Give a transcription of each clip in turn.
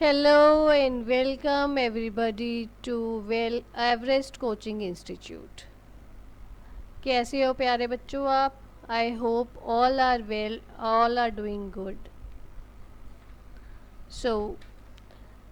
Hello and welcome everybody to Well Everest Coaching Institute. कैसे हो प्यारे बच्चों आप? I hope all are well, all are doing good. So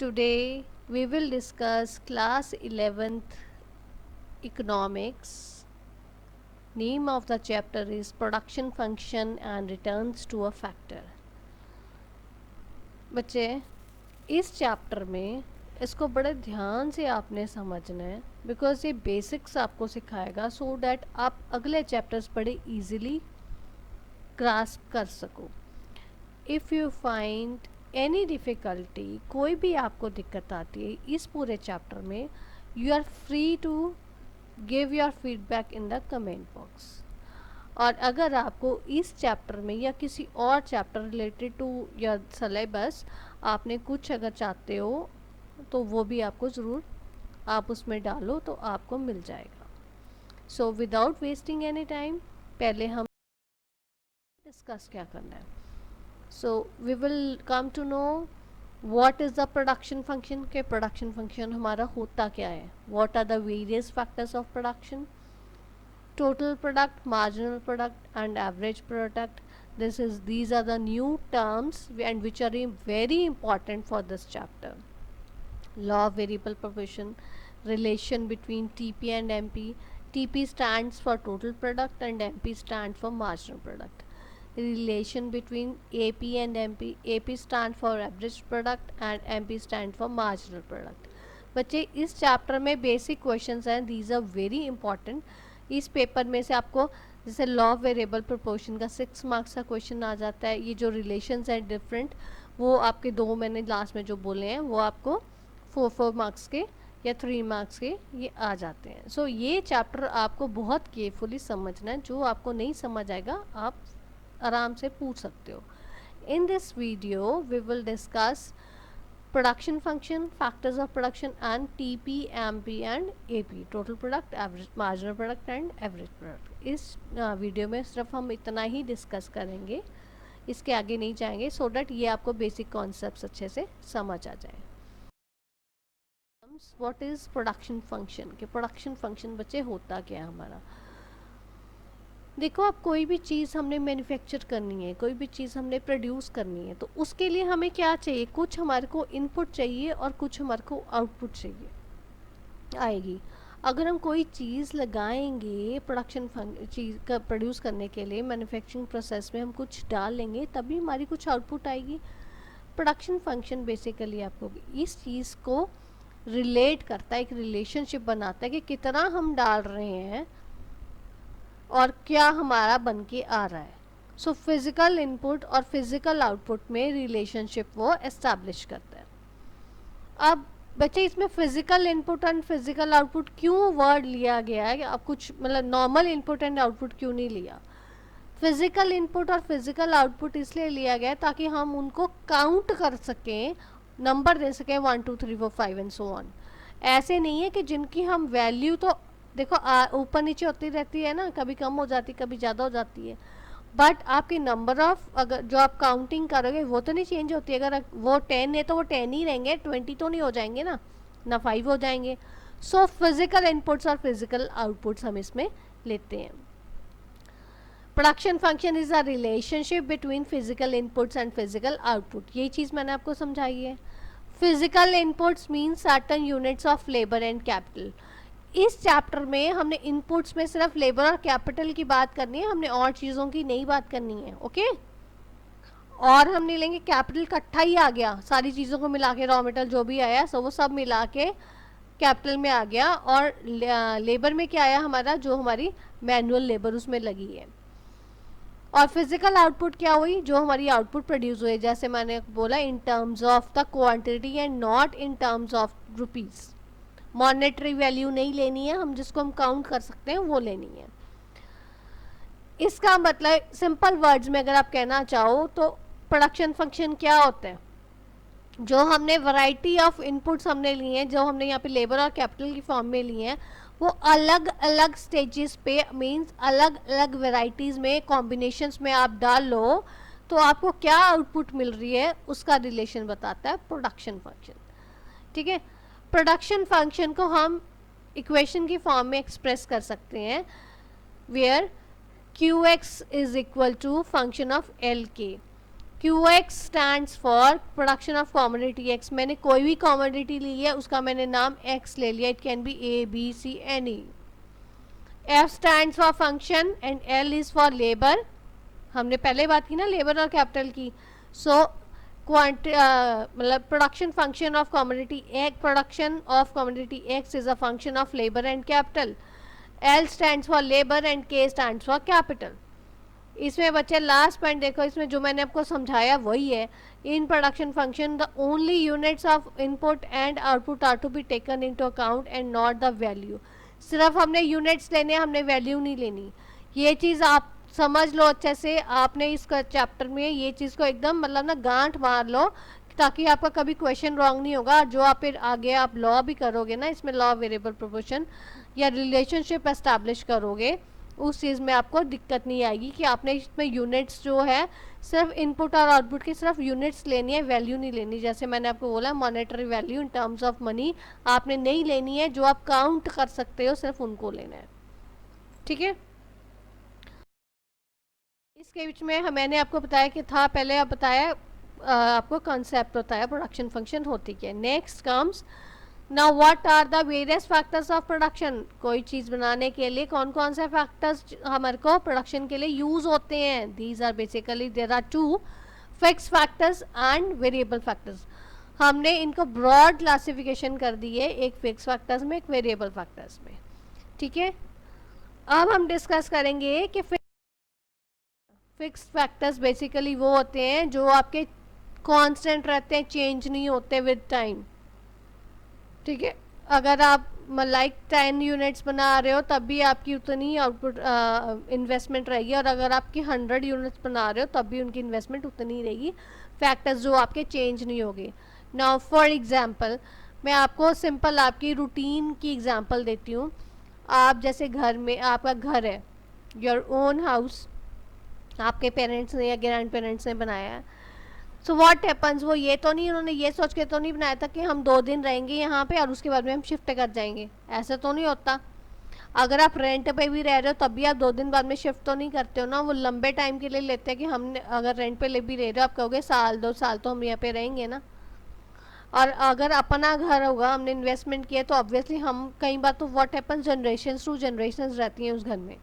today we will discuss class 11th economics. Name of the chapter is production function and returns to a factor. बच्चे इस chapter में इसको बड़े ध्यान से आपने समझना है बिकॉज ये बेसिक्स आपको सिखाएगा सो डैट आप अगले चैप्टर्स बड़े इजीली ग्रास्प कर सको. If you find any difficulty, कोई भी आपको दिक्कत आती है इस पूरे चैप्टर में, you are free to give your feedback in the comment box. और अगर आपको इस चैप्टर में या किसी और chapter related to your syllabus आपने कुछ अगर चाहते हो तो वो भी आपको ज़रूर आप उसमें डालो तो आपको मिल जाएगा. So without wasting any time पहले हम डिस्कस क्या करना है. So we will come to know what is the production function. के प्रोडक्शन फंक्शन हमारा होता क्या है, what are the various factors of production, total product, marginal product and average product. These are the new terms and which are very important for this chapter. Law of variable proportion, relation between TP and MP. TP stands for total product and MP stands for marginal product. Relation between AP and MP. AP stands for average product and MP stands for marginal product. बच्चे इस chapter में basic questions हैं, these are very important. इस paper में से आपको जैसे law of variable proportion का 6 मार्क्स का क्वेश्चन आ जाता है. ये जो रिलेशंस हैं डिफरेंट वो आपके दो मैंने लास्ट में जो बोले हैं वो आपको 4 मार्क्स के या 3 मार्क्स के ये आ जाते हैं. सो ये चैप्टर आपको बहुत केयरफुली समझना है. जो आपको नहीं समझ आएगा आप आराम से पूछ सकते हो. In this video we will discuss production function, factors of production and TP, MP and AP, total product, average, marginal product and average product. इस वीडियो में सिर्फ हम इतना ही डिस्कस करेंगे, इसके आगे नहीं जाएंगे सो डैट ये आपको बेसिक कॉन्सेप्ट्स अच्छे से समझ आ जाए. What is production function. के प्रोडक्शन फंक्शन बच्चे होता क्या है हमारा. देखो आप कोई भी चीज़ हमने मैन्युफैक्चर करनी है, कोई भी चीज़ हमने प्रोड्यूस करनी है तो उसके लिए हमें क्या चाहिए, कुछ हमारे को इनपुट चाहिए और कुछ हमारे को आउटपुट चाहिए आएगी. अगर हम कोई चीज़ लगाएंगे प्रोडक्शन चीज़ का प्रोड्यूस करने के लिए मैन्युफैक्चरिंग प्रोसेस में हम कुछ डालेंगे तभी हमारी कुछ आउटपुट आएगी. प्रोडक्शन फंक्शन बेसिकली आपको इस चीज़ को रिलेट करता है, एक रिलेशनशिप बनाता है कि कितना हम डाल रहे हैं और क्या हमारा बन के आ रहा है. सो फिज़िकल इनपुट और फिज़िकल आउटपुट में रिलेशनशिप वो एस्टैब्लिश करता है. अब बच्चे इसमें physical input and physical output क्यों वर्ड लिया गया है, अब कुछ मतलब नॉर्मल इनपुट एंड आउटपुट क्यों नहीं लिया. फिज़िकल इनपुट और फिज़िकल आउटपुट इसलिए लिया गया ताकि हम उनको काउंट कर सकें, नंबर दे सकें 1 2 3 4 5 एंड सो ऑन. ऐसे नहीं है कि जिनकी हम वैल्यू तो देखो ऊपर नीचे होती रहती है ना, कभी कम हो जाती कभी ज़्यादा हो जाती है, बट आपकी नंबर ऑफ अगर जो आप काउंटिंग करोगे वो तो नहीं चेंज होती. अगर वो 10 है तो वो 10 ही रहेंगे, 20 तो नहीं हो जाएंगे ना 5 हो जाएंगे. सो फिजिकल इनपुट्स और फिजिकल आउटपुट्स हम इसमें लेते हैं. Production function is a relationship between physical inputs and physical output. यही चीज़ मैंने आपको समझाई है. Physical inputs mean certain units of labour and capital. इस चैप्टर में हमने इनपुट्स में सिर्फ लेबर और कैपिटल की बात करनी है, हमने और चीज़ों की नहीं बात करनी है. ओके और हम नहीं लेंगे कैपिटल इकट्ठा ही आ गया, सारी चीज़ों को मिला के रॉ मेटेरियल जो भी आया सो वो सब मिला के कैपिटल में आ गया. और लेबर में क्या आया हमारा, जो हमारी मैनुअल लेबर उसमें लगी है. और फिजिकल आउटपुट क्या हुई, जो हमारी आउटपुट प्रोड्यूस हुई, जैसे मैंने बोला in terms of the quantity and not in terms of rupees. Monetary value नहीं लेनी है, हम जिसको हम काउंट कर सकते हैं वो लेनी है. इसका मतलब सिंपल वर्ड्स में अगर आप कहना चाहो तो प्रोडक्शन फंक्शन क्या होता है, जो हमने वैरायटी ऑफ इनपुट्स हमने लिए हैं, जो हमने यहाँ पे लेबर और कैपिटल की फॉर्म में लिए हैं, वो अलग अलग स्टेजेस पे मींस अलग अलग वैरायटीज़ में कॉम्बिनेशंस में आप डाल लो तो आपको क्या आउटपुट मिल रही है उसका रिलेशन बताता है प्रोडक्शन फंक्शन। ठीक है, प्रोडक्शन फंक्शन को हम इक्वेशन की फॉर्म में एक्सप्रेस कर सकते हैं, where Qx is equal to function of LK। Qx stands for production of commodity X। मैंने कोई भी commodity ली है उसका मैंने नाम X ले लिया, it can be A, B, C, any। F stands for function and L is for labor। हमने पहले बात की ना लेबर और कैपिटल की। सो मतलब production function of commodity x, production of commodity x is a function of labour and capital. L stands for labor and K stands for capital। इसमें बच्चे लास्ट पॉइंट देखो, इसमें जो मैंने आपको समझाया वही है। In production function the only units of input and output are to be taken into account and not the value. सिर्फ हमने यूनिट्स लेने, हमने वैल्यू नहीं लेनी। ये चीज़ आप समझ लो अच्छे से, आपने इस चैप्टर में ये चीज़ को एकदम मतलब ना गांठ मार लो, ताकि आपका कभी क्वेश्चन रॉन्ग नहीं होगा। जो आप फिर आगे आप लॉ भी करोगे ना, इसमें लॉ वेरिएबल प्रोपोर्शन या रिलेशनशिप एस्टैब्लिश करोगे, उस चीज़ में आपको दिक्कत नहीं आएगी कि आपने इसमें यूनिट्स जो है सिर्फ इनपुट और आउटपुट की सिर्फ यूनिट्स लेनी है, वैल्यू नहीं लेनी। जैसे मैंने आपको बोला monetary value in terms of money आपने नहीं लेनी है, जो आप काउंट कर सकते हो सिर्फ उनको लेना है। ठीक है, इसके बीच में मैंने आपको बताया कि था पहले आप बताया आपको कंसेप्ट बताया प्रोडक्शन फंक्शन होती क्या। Next comes now what are the various factors of production. कोई चीज़ बनाने के लिए कौन कौन से फैक्टर्स हमारे को प्रोडक्शन के लिए यूज होते हैं। These are basically there are two fix factors and variable factors. हमने इनको ब्रॉड क्लासिफिकेशन कर दी है, एक फिक्स फैक्टर्स में, एक वेरिएबल फैक्टर्स में। ठीक है, अब हम डिस्कस करेंगे कि फिक्स फैक्टर्स बेसिकली वो होते हैं जो आपके कांस्टेंट रहते हैं, चेंज नहीं होते विद टाइम। ठीक है, अगर आप लाइक 10 यूनिट्स बना रहे हो तब भी आपकी उतनी आउटपुट इन्वेस्टमेंट रहेगी, और अगर आपकी 100 यूनिट्स बना रहे हो तब भी उनकी इन्वेस्टमेंट उतनी ही रहेगी। फैक्टर्स जो आपके चेंज नहीं होंगे। नाउ फॉर एग्जांपल मैं आपको सिंपल आपकी रूटीन की एग्जांपल देती हूँ। आप जैसे घर में, आपका घर है, योर ओन हाउस, आपके पेरेंट्स ने या ग्रैंड पेरेंट्स ने बनाया है। सो व्हाट हैपन्स, वो ये तो नहीं, उन्होंने ये सोच के तो नहीं बनाया था कि हम 2 दिन रहेंगे यहाँ पे और उसके बाद में हम शिफ्ट कर जाएंगे, ऐसा तो नहीं होता। अगर आप रेंट पे भी रह रहे हो तब भी आप 2 दिन बाद में शिफ्ट तो नहीं करते हो ना, वो लंबे टाइम के लिए लेते हैं कि हमने अगर रेंट पे ले भी रह रहे हो, आप कहोगे साल 2 साल तो हम यहाँ पे रहेंगे ना। और अगर अपना घर होगा, हमने इन्वेस्टमेंट किया, तो ऑब्वियसली हम कई बार तो what happens generation to generation रहती हैं उस घर में,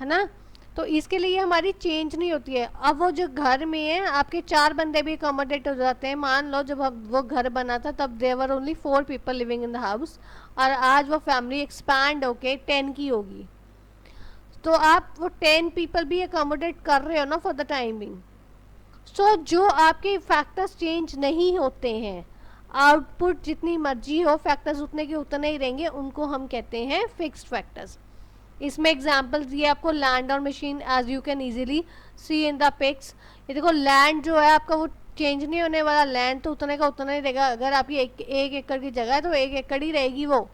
है ना। तो इसके लिए हमारी चेंज नहीं होती है। अब वो जो घर में है आपके 4 बंदे भी अकोमोडेट हो जाते हैं। मान लो जब वो घर बना था तब there were only 4 people living in the house, और आज वो फैमिली एक्सपैंड होके 10 की होगी, तो आप वो 10 पीपल भी अकोमोडेट कर रहे हो ना फॉर द टाइमिंग। सो जो आपके फैक्टर्स चेंज नहीं होते हैं, आउटपुट जितनी मर्जी हो, फैक्टर्स उतने के उतने ही रहेंगे, उनको हम कहते हैं फिक्स्ड फैक्टर्स। इसमें एग्जाम्पल दिए आपको लैंड और machine, as you can easily see in the pics. ये देखो लैंड जो है आपका वो चेंज नहीं होने वाला, लैंड तो उतने का उतना ही रहेगा। अगर आपकी 1 एकड़ की जगह है तो 1 एकड़ ही रहेगी, वो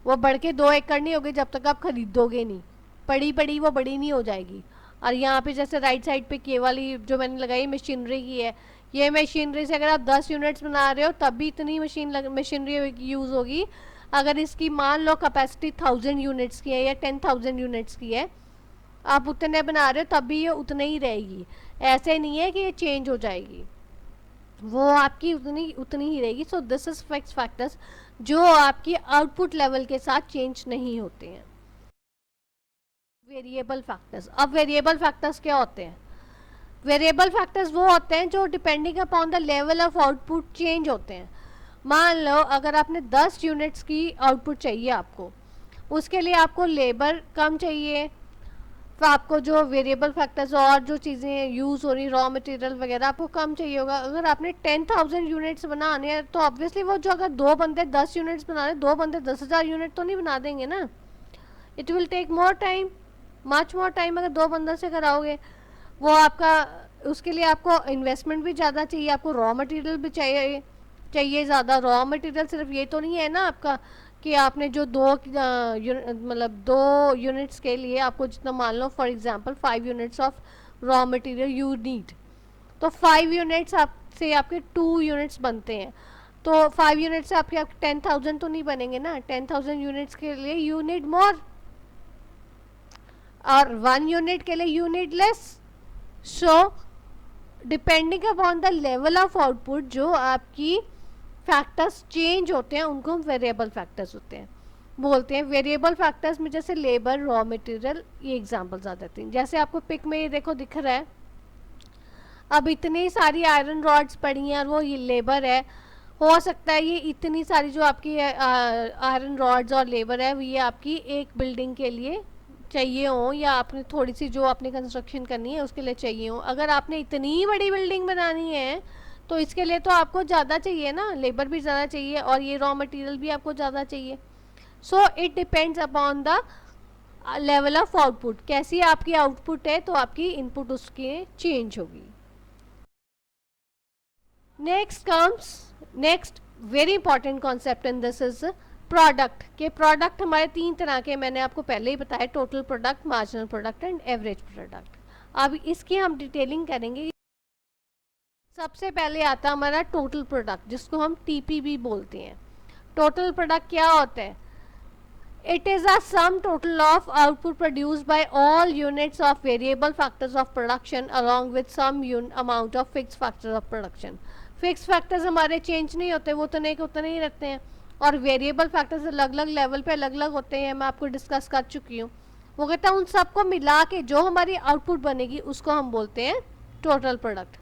बढ़ के 2 एकड़ नहीं होगी जब तक आप खरीदोगे नहीं, पड़ी वो बड़ी नहीं हो जाएगी। और यहाँ पे जैसे राइट साइड पे के वाली जो मैंने लगाई मशीनरी की है, ये मशीनरी से अगर आप 10 यूनिट्स बना रहे हो तब भी इतनी मशीनरी यूज़ होगी। अगर इसकी मान लो कैपेसिटी 1000 यूनिट्स की है या 10,000 यूनिट्स की है, आप उतने बना रहे हो तब भी ये उतने ही रहेगी। ऐसे नहीं है कि ये चेंज हो जाएगी, वो आपकी उतनी ही रहेगी। So this is fixed factors जो आपकी आउटपुट लेवल के साथ चेंज नहीं होते हैं। वेरिएबल फैक्टर्स, अब वेरिएबल फैक्टर्स क्या होते हैं। वेरिएबल फैक्टर्स वो होते हैं जो depending upon the level of output change होते हैं। मान लो अगर आपने 10 यूनिट्स की आउटपुट चाहिए आपको, उसके लिए आपको लेबर कम चाहिए, तो आपको जो वेरिएबल फैक्टर्स और जो चीज़ें यूज़ हो रही, रॉ मटेरियल वगैरह आपको कम चाहिए होगा। अगर आपने 10,000 यूनिट्स बनाने हैं तो ऑब्वियसली वो जो अगर 2 बंदे 10 यूनिट्स बना रहे, 2 बंदे 10,000 यूनिट तो नहीं बना देंगे ना। It will take more time, much more time अगर 2 बंदों से कराओगे। वो आपका उसके लिए आपको इन्वेस्टमेंट भी ज़्यादा चाहिए, आपको रॉ मटेरियल भी चाहिए ज़्यादा। रॉ मटेरियल सिर्फ ये तो नहीं है ना आपका कि आपने जो 2 यूनिट्स के लिए आपको जितना, मान लो for example 5 units of raw material you need. तो 5 यूनिट्स आपसे आपके 2 यूनिट्स बनते हैं, तो 5 यूनिट से आपके 10,000 तो नहीं बनेंगे ना। 10,000 यूनिट्स के लिए यू नीड मोर, और 1 यूनिट के लिए you need less. So depending upon the level of output जो आपकी फैक्टर्स चेंज होते हैं उनको हम वेरिएबल फैक्टर्स होते हैं बोलते हैं। वेरिएबल फैक्टर्स में जैसे लेबर, रॉ मटेरियल, ये एग्जांपल्स आ जाते हैं। जैसे आपको पिक में ये देखो दिख रहा है, अब इतनी सारी आयरन रॉड्स पड़ी हैं और वो ये लेबर है। हो सकता है ये इतनी सारी जो आपकी आयरन रॉड्स और लेबर है ये आपकी एक बिल्डिंग के लिए चाहिए हो, या आपने थोड़ी सी जो आपने कंस्ट्रक्शन करनी है उसके लिए चाहिए हो। अगर आपने इतनी बड़ी बिल्डिंग बनानी है तो इसके लिए तो आपको ज़्यादा चाहिए ना, लेबर भी ज़्यादा चाहिए और ये रॉ मटेरियल भी आपको ज़्यादा चाहिए। So it depends upon the level of output, कैसी आपकी आउटपुट है तो आपकी इनपुट उसके चेंज होगी। Next very important concept in this is product. के प्रोडक्ट हमारे 3 तरह के मैंने आपको पहले ही बताया, total product, marginal product and average product. अब इसकी हम डिटेलिंग करेंगे। सबसे पहले आता है हमारा टोटल प्रोडक्ट जिसको हम टीपीबी बोलते हैं। टोटल प्रोडक्ट क्या होता है? It is a sum total of output produced by all units of variable factors of production along with some amount of fixed factors of production. Fixed factors हमारे change नहीं होते, वो उतने ही रहते हैं, और वेरिएबल फैक्टर्स अलग अलग लेवल पे अलग अलग होते हैं, मैं आपको डिस्कस कर चुकी हूँ। वो कहता है उन सबको मिला के जो हमारी आउटपुट बनेगी उसको हम बोलते हैं टोटल प्रोडक्ट।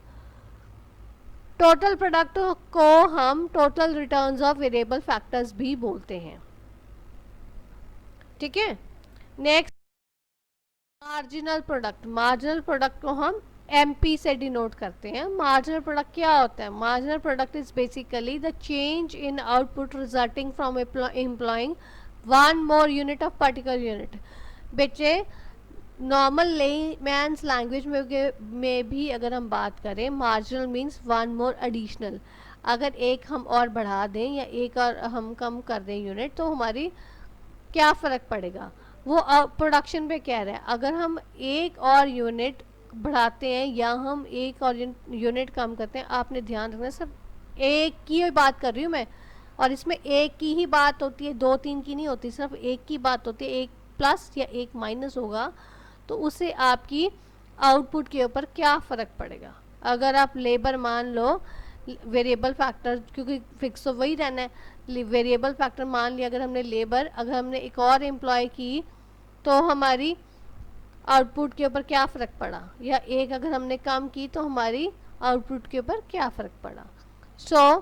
टोटल प्रोडक्ट को हम total returns of variable factors भी बोलते हैं, ठीक है। Next marginal product. Marginal product को हम एमपी से डिनोट करते हैं। मार्जिनल प्रोडक्ट क्या होता है? Marginal product is basically the change in output resulting from employing 1 more unit of particular unit. बच्चे नॉर्मल लेमैन्स लैंग्वेज में भी अगर हम बात करें, मार्जिनल मीन्स 1 मोर एडिशनल। अगर एक हम और बढ़ा दें या एक और हम कम कर दें यूनिट तो हमारी क्या फ़र्क पड़ेगा? वो प्रोडक्शन पे कह रहा है। अगर हम एक और यूनिट बढ़ाते हैं या हम एक और यूनिट कम करते हैं, आपने ध्यान रखना, सब एक की बात कर रही हूँ मैं, और इसमें एक की ही बात होती है, 2-3 की नहीं होती, सिर्फ एक की बात होती है। एक प्लस या एक माइनस होगा तो उससे आपकी आउटपुट के ऊपर क्या फ़र्क पड़ेगा? अगर आप लेबर मान लो, वेरिएबल फैक्टर क्योंकि फिक्स तो वही रहना है, वेरिएबल फैक्टर मान लिया अगर हमने लेबर, अगर हमने एक और एम्प्लॉय की तो हमारी आउटपुट के ऊपर क्या फ़र्क पड़ा, या एक अगर हमने कम की तो हमारी आउटपुट के ऊपर क्या फ़र्क पड़ा। So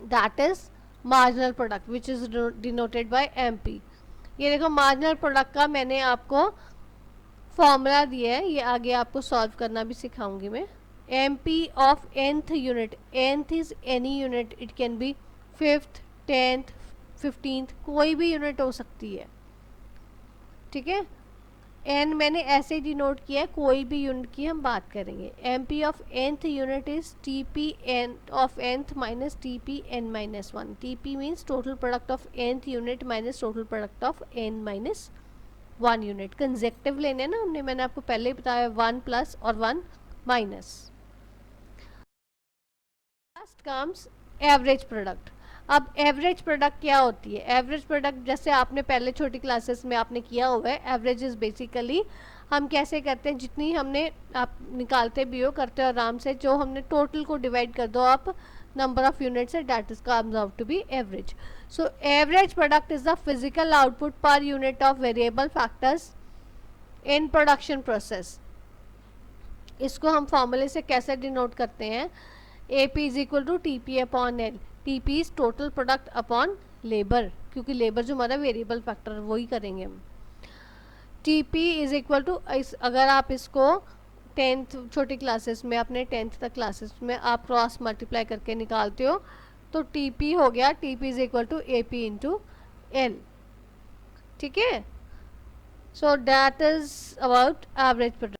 that is marginal product which is denoted by MP. ये देखो मार्जिनल प्रोडक्ट का मैंने आपको फॉर्मूला दिया है, ये आगे आपको सॉल्व करना भी सिखाऊंगी मैं। MP of nth unit, nth is any unit, it can be 5th, 10th, 15th, कोई भी यूनिट हो सकती है, ठीक है। n मैंने ऐसे डिनोट किया है, कोई भी यूनिट की हम बात करेंगे। MP of nth unit is TP n of nth minus TP n minus 1. TP means total product of nth unit minus total product of n minus 1 unit. Consecutive लेने ना हमने, मैंने आपको पहले ही बताया 1 प्लस और 1 minus. First comes average product. अब average product क्या होती है? एवरेज प्रोडक्ट जैसे आपने पहले छोटी क्लासेस में आपने किया हुआ है, एवरेज इज बेसिकली हम कैसे करते हैं, जितनी हमने आप निकालते भी हो, करते हो आराम से, जो हमने टोटल को डिवाइड कर दो आप number of units है, that is comes out to be average. So average product is the physical output per unit of variable factors in production process. इसको हम फॉर्मूले से कैसे डिनोट करते हैं? AP is equal to TP upon L. TP is total product upon labor, क्योंकि labour जो हमारा वेरिएबल फैक्टर है वही करेंगे हम। TP is equal to, अगर आप इसको 10th छोटी क्लासेस में, अपने 10th तक क्लासेस में आप क्रॉस मल्टीप्लाई करके निकालते हो तो TP हो गया, TP is equal to AP into L, ठीक है। So that is about average product.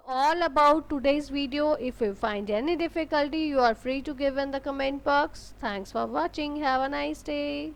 All about today's video. If you find any difficulty, you are free to give in the comment box. Thanks for watching. Have a nice day.